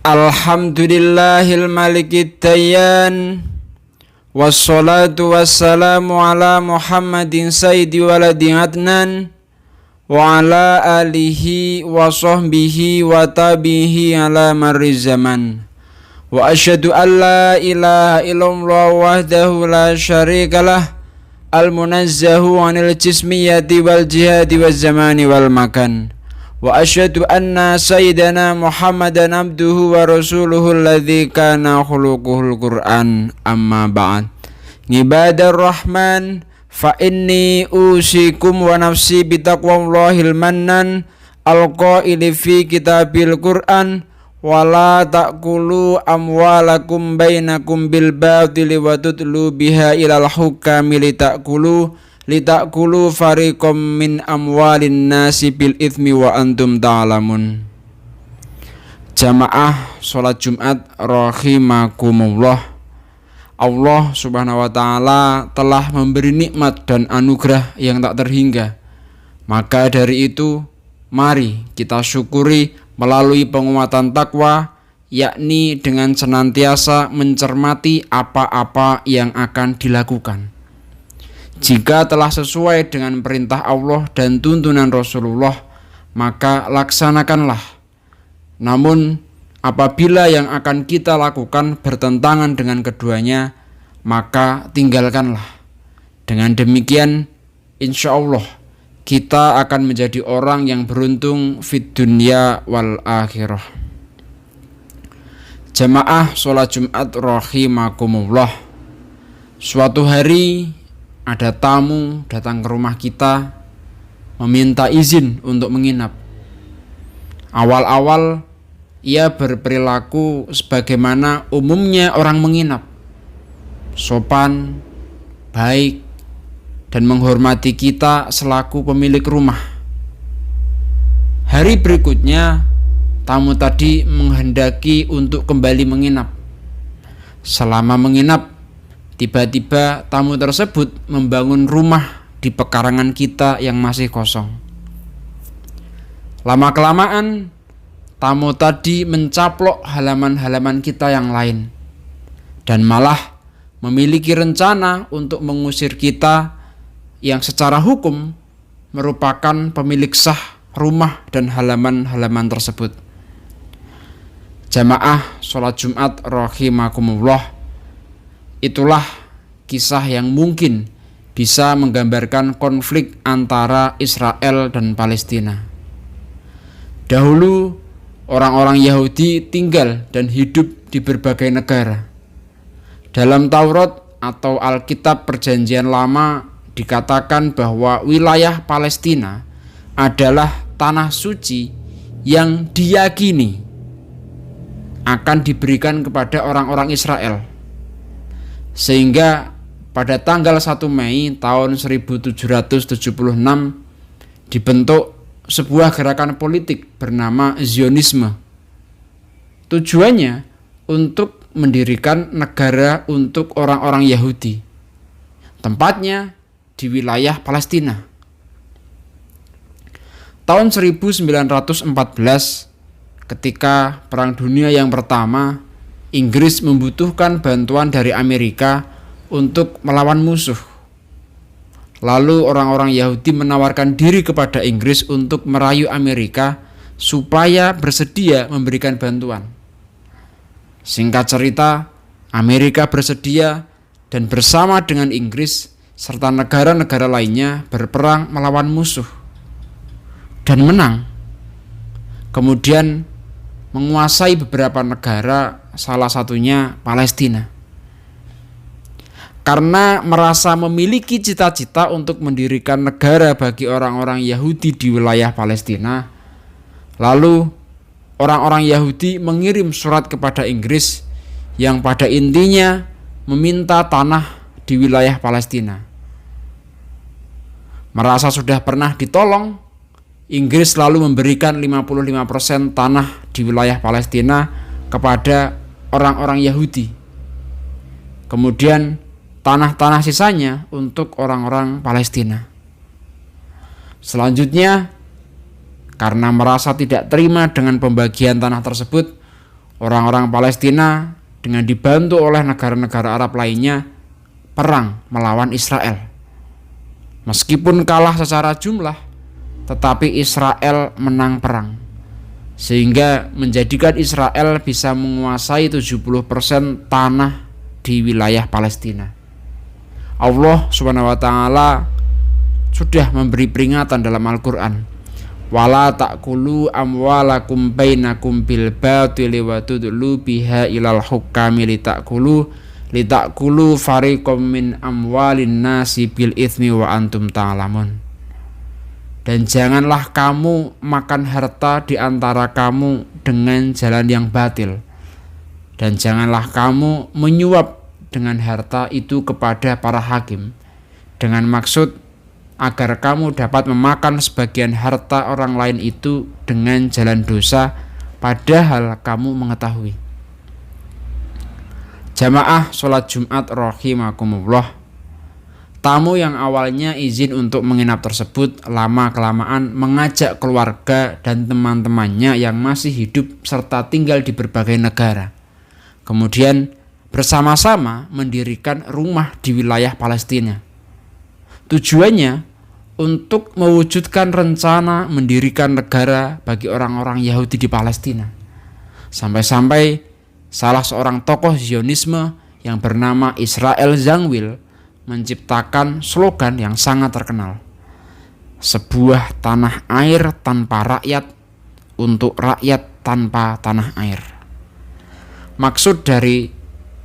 Alhamdulillahil malikid dayyan, wassalatu wassalamu ala Muhammadin sayyidi waladi adnan, wa ala alihi wa sahbihi wa tabihi ala marri zaman. Wa asyhadu an la ilaha illallah wahdahu la syarikalah, al-munazzahu anil jismiyati wal jihadi waz zamani wal makan. Wa asyhadu anna sayyidana Muhammadan abduhu wa rasuluhu alladzi kana khuluquhul Qur'an. Amma ba'd. Ibadar rahman, fa inni usikum wa nafsi bitaqwallahil mannan al-qaili fi kitabil Qur'an wa la ta'kulu amwalakum bainakum bil batili wa tutlu biha ilal hukami litakulu fariqam min amwalin nasi bil ithmi wa antum ta'lamun. Jamaah sholat Jumat rahimakumullah. Allah subhanahu wa ta'ala telah memberi nikmat dan anugerah yang tak terhingga. Maka dari itu mari kita syukuri melalui penguatan takwa, yakni dengan senantiasa mencermati apa-apa yang akan dilakukan. Jika telah sesuai dengan perintah Allah dan tuntunan Rasulullah, maka laksanakanlah. Namun, apabila yang akan kita lakukan bertentangan dengan keduanya, maka tinggalkanlah. Dengan demikian, insya Allah, kita akan menjadi orang yang beruntung fid dunya wal akhirah. Jamaah sholat Jumat rahimakumullah. Suatu hari ada tamu datang ke rumah kita meminta izin untuk menginap. Awal-awal ia berperilaku sebagaimana umumnya orang menginap, sopan, baik, dan menghormati kita selaku pemilik rumah. Hari berikutnya tamu tadi menghendaki untuk kembali menginap. Selama menginap, tiba-tiba tamu tersebut membangun rumah di pekarangan kita yang masih kosong. Lama-kelamaan, tamu tadi mencaplok halaman-halaman kita yang lain dan malah memiliki rencana untuk mengusir kita yang secara hukum merupakan pemilik sah rumah dan halaman-halaman tersebut. Jamaah sholat Jumat rahimakumullah. Itulah kisah yang mungkin bisa menggambarkan konflik antara Israel dan Palestina. Dahulu orang-orang Yahudi tinggal dan hidup di berbagai negara. Dalam Taurat atau Alkitab Perjanjian Lama dikatakan bahwa wilayah Palestina adalah tanah suci yang diyakini akan diberikan kepada orang-orang Israel. Sehingga pada tanggal 1 Mei tahun 1776 dibentuk sebuah gerakan politik bernama Zionisme. Tujuannya untuk mendirikan negara untuk orang-orang Yahudi. Tempatnya di wilayah Palestina. Tahun 1914, ketika Perang Dunia yang pertama, Inggris membutuhkan bantuan dari Amerika untuk melawan musuh. Lalu orang-orang Yahudi menawarkan diri kepada Inggris untuk merayu Amerika supaya bersedia memberikan bantuan. Singkat cerita, Amerika bersedia dan bersama dengan Inggris serta negara-negara lainnya berperang melawan musuh dan menang. Kemudian menguasai beberapa negara, salah satunya Palestina. Karena merasa memiliki cita-cita untuk mendirikan negara bagi orang-orang Yahudi di wilayah Palestina, lalu orang-orang Yahudi mengirim surat kepada Inggris yang pada intinya meminta tanah di wilayah Palestina. Merasa sudah pernah ditolong, Inggris lalu memberikan 55% tanah di wilayah Palestina kepada orang-orang Yahudi. Kemudian tanah-tanah sisanya untuk orang-orang Palestina. Selanjutnya, karena merasa tidak terima dengan pembagian tanah tersebut, Orang-orang Palestina dengan dibantu oleh negara-negara Arab lainnya perang melawan Israel. Meskipun kalah secara jumlah, tetapi Israel menang perang, sehingga menjadikan Israel bisa menguasai 70% tanah di wilayah Palestina. Allah Subhanahu wa taala sudah memberi peringatan dalam Al-Qur'an, wala ta'kulu amwalakum bainakum bil batili wa tudlu biha ilal hukami litakulu fariqam min amwalin nasi bil itsmi wa antum ta'lamun. Dan janganlah kamu makan harta di antara kamu dengan jalan yang batil, dan janganlah kamu menyuap dengan harta itu kepada para hakim dengan maksud agar kamu dapat memakan sebagian harta orang lain itu dengan jalan dosa, padahal kamu mengetahui. Jamaah sholat Jumat rahimakumullah, tamu yang awalnya izin untuk menginap tersebut lama-kelamaan mengajak keluarga dan teman-temannya yang masih hidup serta tinggal di berbagai negara. Kemudian bersama-sama mendirikan rumah di wilayah Palestina. Tujuannya untuk mewujudkan rencana mendirikan negara bagi orang-orang Yahudi di Palestina. Sampai-sampai salah seorang tokoh Zionisme yang bernama Israel Zangwill menciptakan slogan yang sangat terkenal, sebuah tanah air tanpa rakyat untuk rakyat tanpa tanah air. Maksud dari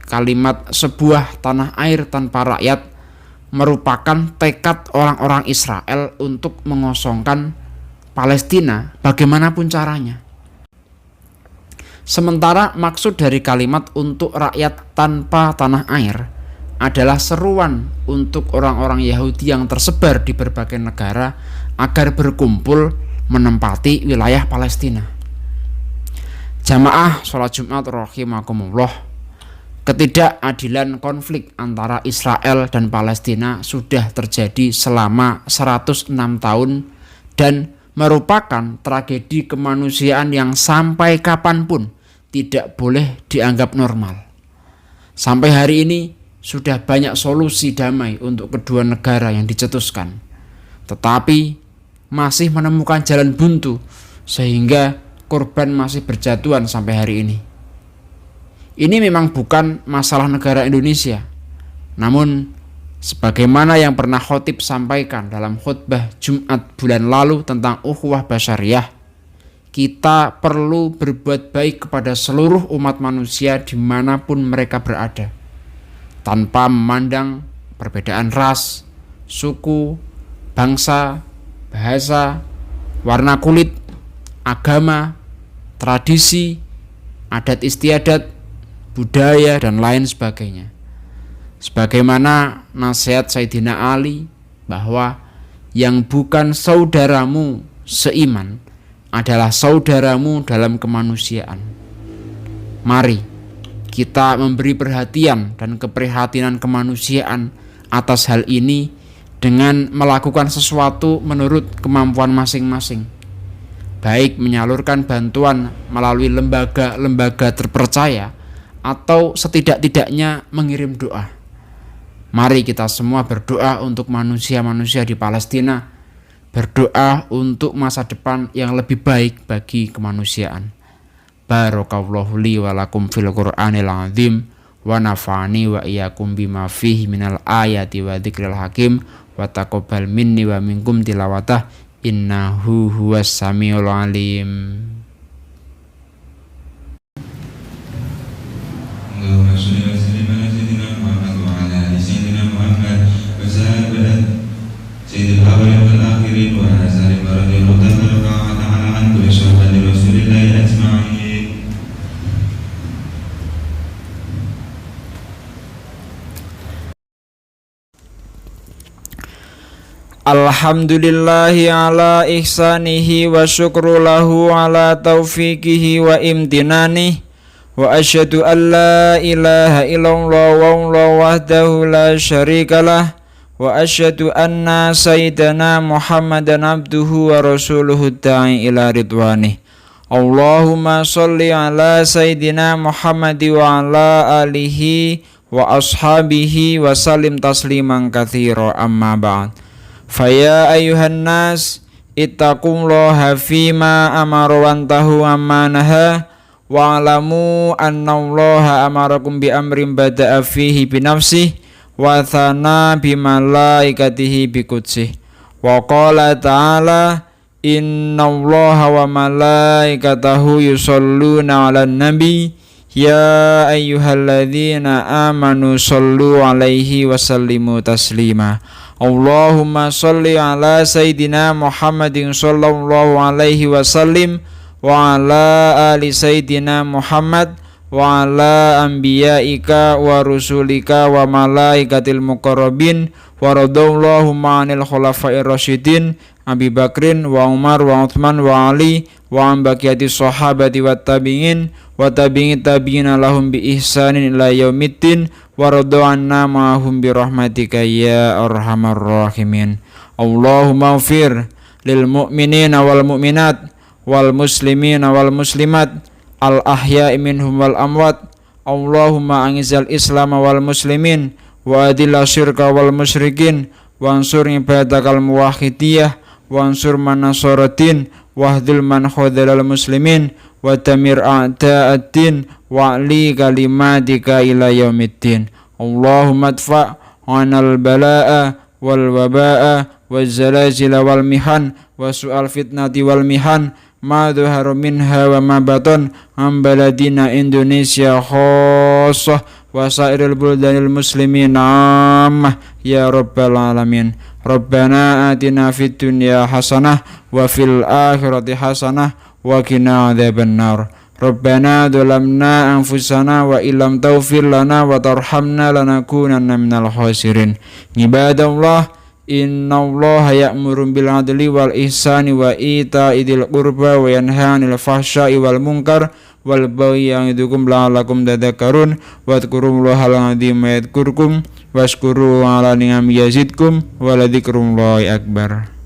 kalimat sebuah tanah air tanpa rakyat merupakan tekad orang-orang Israel untuk mengosongkan Palestina bagaimanapun caranya. Sementara maksud dari kalimat untuk rakyat tanpa tanah air adalah seruan untuk orang-orang Yahudi yang tersebar di berbagai negara agar berkumpul menempati wilayah Palestina. Jamaah sholat Jumat rahimakumullah, ketidakadilan konflik antara Israel dan Palestina sudah terjadi selama 106 tahun dan merupakan tragedi kemanusiaan yang sampai kapanpun tidak boleh dianggap normal. Sampai hari ini sudah banyak solusi damai untuk kedua negara yang dicetuskan, tetapi masih menemukan jalan buntu sehingga korban masih berjatuhan sampai hari ini. Ini memang bukan masalah negara Indonesia, namun sebagaimana yang pernah khotib sampaikan dalam khutbah Jumat bulan lalu tentang ukhuwah basyariyah, kita perlu berbuat baik kepada seluruh umat manusia dimanapun mereka berada, tanpa memandang perbedaan ras, suku, bangsa, bahasa, warna kulit, agama, tradisi, adat istiadat, budaya, dan lain sebagainya. Sebagaimana nasihat Sayyidina Ali bahwa yang bukan saudaramu seiman adalah saudaramu dalam kemanusiaan. Mari kita memberi perhatian dan keprihatinan kemanusiaan atas hal ini dengan melakukan sesuatu menurut kemampuan masing-masing, baik menyalurkan bantuan melalui lembaga-lembaga terpercaya atau setidak-tidaknya mengirim doa. Mari kita semua berdoa untuk manusia-manusia di Palestina, berdoa untuk masa depan yang lebih baik bagi kemanusiaan. Barakallahu li wa lakum fil Qur'anil azim wa nafa'ani wa iyyakum bima fihi minal ayati wa dzikril hakim wa taqabbal minni wa minkum tilawatah innahu huwas samiul alim. Allahumma shalli wa sallim ala sayyidina Muhammad wa ala ali sayyidina Muhammad wa sahabat sayyidil awwalin wal akhirin wa ala salim radhiyallahu ta'ala anhu wa sahabati rasulillahi ajma'in. Alhamdulillahi ala ihsanihi wa syukru lahu ala taufiqihi wa imtinanihi wa asyhadu an la ilaha illallah wahdahu la syarikalah wa asyhadu anna sayyidana Muhammadan abduhu wa rasuluhu da'i ila ridwanih. Allahumma sholli ala Sayyidina Muhammad wa ala alihi wa ashabihi wa sallim tasliman katsira amma ba'd. Faya ayuhan nas ittaqullaha fima amara wantahu amma naha wa alamu annallaha amarakum bi amrin bada'a fihi bi nafsihi wa thana bi malaikatihi bi qudsih wa qala ta'ala innallaha wa malaikatahu yusholluna 'alan nabi ya ayyuhalladzina amanu shollu 'alaihi wa sallimu taslima. Allahumma sholli ala Sayyidina Muhammadin sallallahu alaihi wasallim wa ala ali Sayyidina Muhammad wa ala anbiyaika wa rusulika wa malaikatil muqarrabin wa radallahu ma'anil khulafa'ir rasyidin Abi Bakrin wa Umar wa Uthman wa Ali wa an baqiyati sahabati wa tabi'in wa tabi'in tabi'ina lahum bi ihsanin ila yaumiddin wa radana ma'hum bi rahmatika ya arhamar rahimin. Allahumma ighfir lil mu'minina wal mu'minat wal muslimina wal muslimat al ahya'i minhum wal amwat. Allahumma anzil islam wal muslimin wa adil syirka wal musyrikin wa ansur ibadakal muwahhidiyah wa ansur man nasaratin wahdil man khadhalal muslimin wa tamir a'da'ad-din wa li kalimatika ila yaumiddin. Allahumma adfa' 'anal bala'a wal waba'a waz zalazila wal mihan wa su'al fitnati wal mihan ma dhahara minha wa ma batan am baladina Indonesia khassah wa sairil buldanil muslimin ammah ya rabbal alamin. Rabbana atina fid dunya hasanah wa fil akhirati hasanah wa qina adzabannar. Rabbana dzalamna anfusana wa illam taghfir lana wa tarhamna lanakunanna minal khasirin. Ibadallah, innallaha ya'muru bil 'adli wal ihsani wa ita'i dzil qurba wa yanha 'anil fahsya'i wal munkar wal baghi ya'idukum la'allakum tadhakkarun wadhkurullaha al-'azima yadhkurkum washkuru 'ala ni'ami yazidkum wa la dzikrullahi akbar.